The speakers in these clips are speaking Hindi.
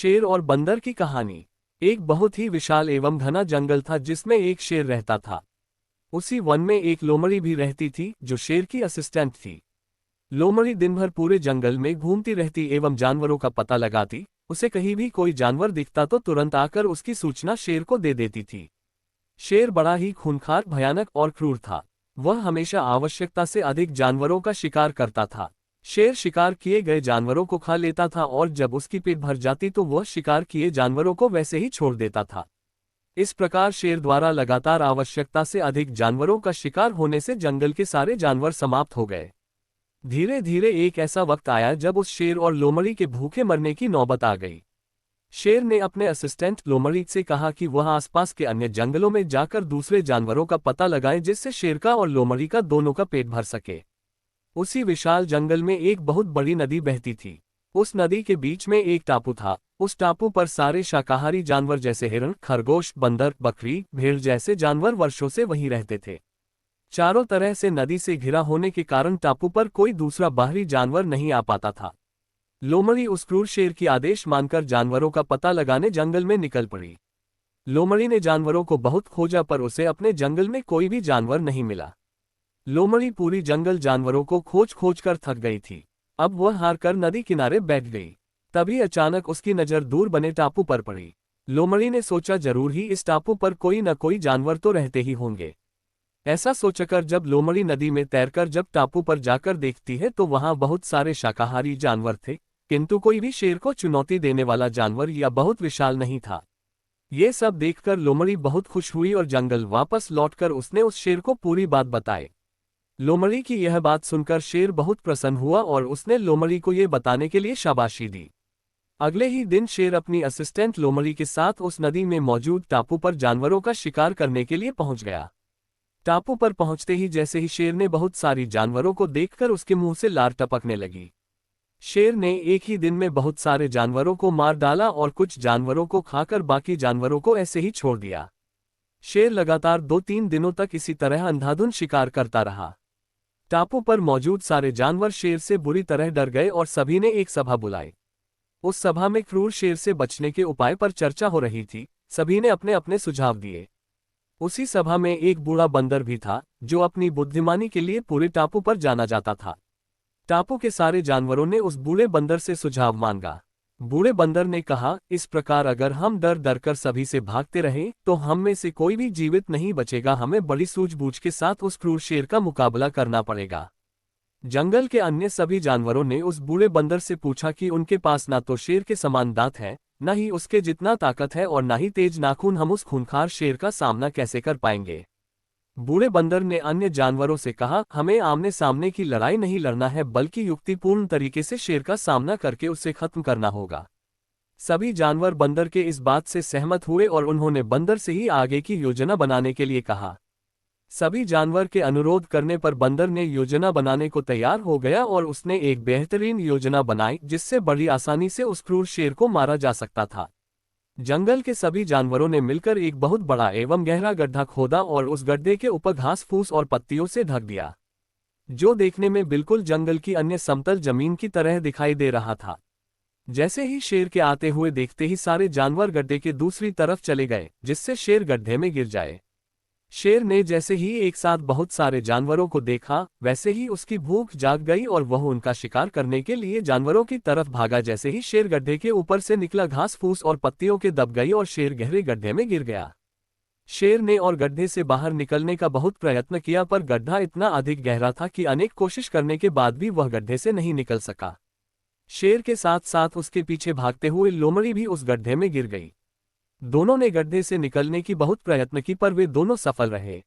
शेर और बंदर की कहानी। एक बहुत ही विशाल एवं घना जंगल था जिसमें एक शेर रहता था। उसी वन में एक लोमड़ी भी रहती थी जो शेर की असिस्टेंट थी। लोमड़ी दिन भर पूरे जंगल में घूमती रहती एवं जानवरों का पता लगाती। उसे कहीं भी कोई जानवर दिखता तो तुरंत आकर उसकी सूचना शेर को दे देती थी। शेर बड़ा ही खूंखार, भयानक और क्रूर था। वह हमेशा आवश्यकता से अधिक जानवरों का शिकार करता था। शेर शिकार किए गए जानवरों को खा लेता था और जब उसकी पेट भर जाती तो वह शिकार किए जानवरों को वैसे ही छोड़ देता था। इस प्रकार शेर द्वारा लगातार आवश्यकता से अधिक जानवरों का शिकार होने से जंगल के सारे जानवर समाप्त हो गए। धीरे धीरे एक ऐसा वक्त आया जब उस शेर और लोमड़ी के भूखे मरने की नौबत आ गई। शेर ने अपने असिस्टेंट लोमड़ी से कहा कि वह आसपास के अन्य जंगलों में जाकर दूसरे जानवरों का पता लगाए जिससे शेर का और लोमड़ी का दोनों का पेट भर सके। उसी विशाल जंगल में एक बहुत बड़ी नदी बहती थी। उस नदी के बीच में एक टापू था। उस टापू पर सारे शाकाहारी जानवर जैसे हिरण, खरगोश, बंदर, बकरी, भेड़ जैसे जानवर वर्षों से वहीं रहते थे। चारों तरह से नदी से घिरा होने के कारण टापू पर कोई दूसरा बाहरी जानवर नहीं आ पाता था। लोमड़ी उस क्रूर शेर की आदेश मानकर जानवरों का पता लगाने जंगल में निकल पड़ी। लोमड़ी ने जानवरों को बहुत खोजा पर उसे अपने जंगल में कोई भी जानवर नहीं मिला। लोमड़ी पूरी जंगल जानवरों को खोज खोज कर थक गई थी। अब वह हार कर नदी किनारे बैठ गई। तभी अचानक उसकी नज़र दूर बने टापू पर पड़ी। लोमड़ी ने सोचा जरूर ही इस टापू पर कोई न कोई जानवर तो रहते ही होंगे। ऐसा सोचकर जब लोमड़ी नदी में तैरकर जब टापू पर जाकर देखती है तो वहां बहुत सारे शाकाहारी जानवर थे, किंतु कोई भी शेर को चुनौती देने वाला जानवर या बहुत विशाल नहीं था। ये सब देखकर लोमड़ी बहुत खुश हुई और जंगल वापस लौटकर उसने उस शेर को पूरी बात बताई। लोमड़ी की यह बात सुनकर शेर बहुत प्रसन्न हुआ और उसने लोमड़ी को ये बताने के लिए शाबाशी दी। अगले ही दिन शेर अपनी असिस्टेंट लोमड़ी के साथ उस नदी में मौजूद टापू पर जानवरों का शिकार करने के लिए पहुंच गया। टापू पर पहुंचते ही जैसे ही शेर ने बहुत सारी जानवरों को देखकर उसके मुंह से लार टपकने लगी। शेर ने एक ही दिन में बहुत सारे जानवरों को मार डाला और कुछ जानवरों को खाकर बाकी जानवरों को ऐसे ही छोड़ दिया। शेर लगातार 2-3 दिनों तक इसी तरह अंधाधुंध शिकार करता रहा। टापू पर मौजूद सारे जानवर शेर से बुरी तरह डर गए और सभी ने एक सभा बुलाई। उस सभा में क्रूर शेर से बचने के उपाय पर चर्चा हो रही थी। सभी ने अपने अपने सुझाव दिए। उसी सभा में एक बूढ़ा बंदर भी था जो अपनी बुद्धिमानी के लिए पूरे टापू पर जाना जाता था। टापू के सारे जानवरों ने उस बूढ़े बंदर से सुझाव मांगा। बूढ़े बंदर ने कहा, इस प्रकार अगर हम डर डर कर सभी से भागते रहें तो हम में से कोई भी जीवित नहीं बचेगा। हमें बड़ी सूझबूझ के साथ उस क्रूर शेर का मुकाबला करना पड़ेगा। जंगल के अन्य सभी जानवरों ने उस बूढ़े बंदर से पूछा कि उनके पास ना तो शेर के समान दांत है, न ही उसके जितना ताकत है और न ही तेज नाखून। हम उस खूंखार शेर का सामना कैसे कर पाएंगे। बूढ़े बंदर ने अन्य जानवरों से कहा, हमें आमने सामने की लड़ाई नहीं लड़ना है बल्कि युक्तिपूर्ण तरीके से शेर का सामना करके उसे खत्म करना होगा। सभी जानवर बंदर के इस बात से सहमत हुए और उन्होंने बंदर से ही आगे की योजना बनाने के लिए कहा। सभी जानवर के अनुरोध करने पर बंदर ने योजना बनाने को तैयार हो गया और उसने एक बेहतरीन योजना बनाई जिससे बड़ी आसानी से उस क्रूर शेर को मारा जा सकता था। जंगल के सभी जानवरों ने मिलकर एक बहुत बड़ा एवं गहरा गड्ढा खोदा और उस गड्ढे के ऊपर घास फूस और पत्तियों से ढक दिया, जो देखने में बिल्कुल जंगल की अन्य समतल जमीन की तरह दिखाई दे रहा था। जैसे ही शेर के आते हुए देखते ही सारे जानवर गड्ढे के दूसरी तरफ चले गए जिससे शेर गड्ढे में गिर जाए। शेर ने जैसे ही एक साथ बहुत सारे जानवरों को देखा वैसे ही उसकी भूख जाग गई और वह उनका शिकार करने के लिए जानवरों की तरफ भागा। जैसे ही शेर गड्ढे के ऊपर से निकला घास फूस और पत्तियों के दब गई और शेर गहरे गड्ढे में गिर गया। शेर ने और गड्ढे से बाहर निकलने का बहुत प्रयत्न किया पर गड्ढा इतना अधिक गहरा था कि अनेक कोशिश करने के बाद भी वह गड्ढे से नहीं निकल सका। शेर के साथ साथ उसके पीछे भागते हुए लोमड़ी भी उस गड्ढे में गिर गई। दोनों ने गड्ढे से निकलने की बहुत प्रयत्न की पर वे दोनों सफल रहे।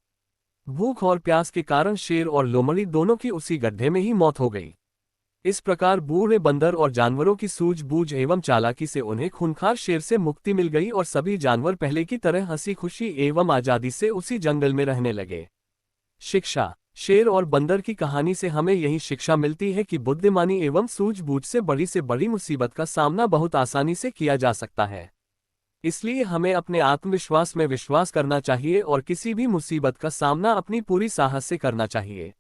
भूख और प्यास के कारण शेर और लोमड़ी दोनों की उसी गड्ढे में ही मौत हो गई। इस प्रकार बूढ़े बंदर और जानवरों की सूझबूझ एवं चालाकी से उन्हें खूंखार शेर से मुक्ति मिल गई और सभी जानवर पहले की तरह हंसी खुशी एवं आजादी से उसी जंगल में रहने लगे। शिक्षा। शेर और बंदर की कहानी से हमें यही शिक्षा मिलती है कि बुद्धिमानी एवं सूझबूझ से बड़ी मुसीबत का सामना बहुत आसानी से किया जा सकता है। इसलिए हमें अपने आत्मविश्वास में विश्वास करना चाहिए और किसी भी मुसीबत का सामना अपनी पूरी साहस से करना चाहिए।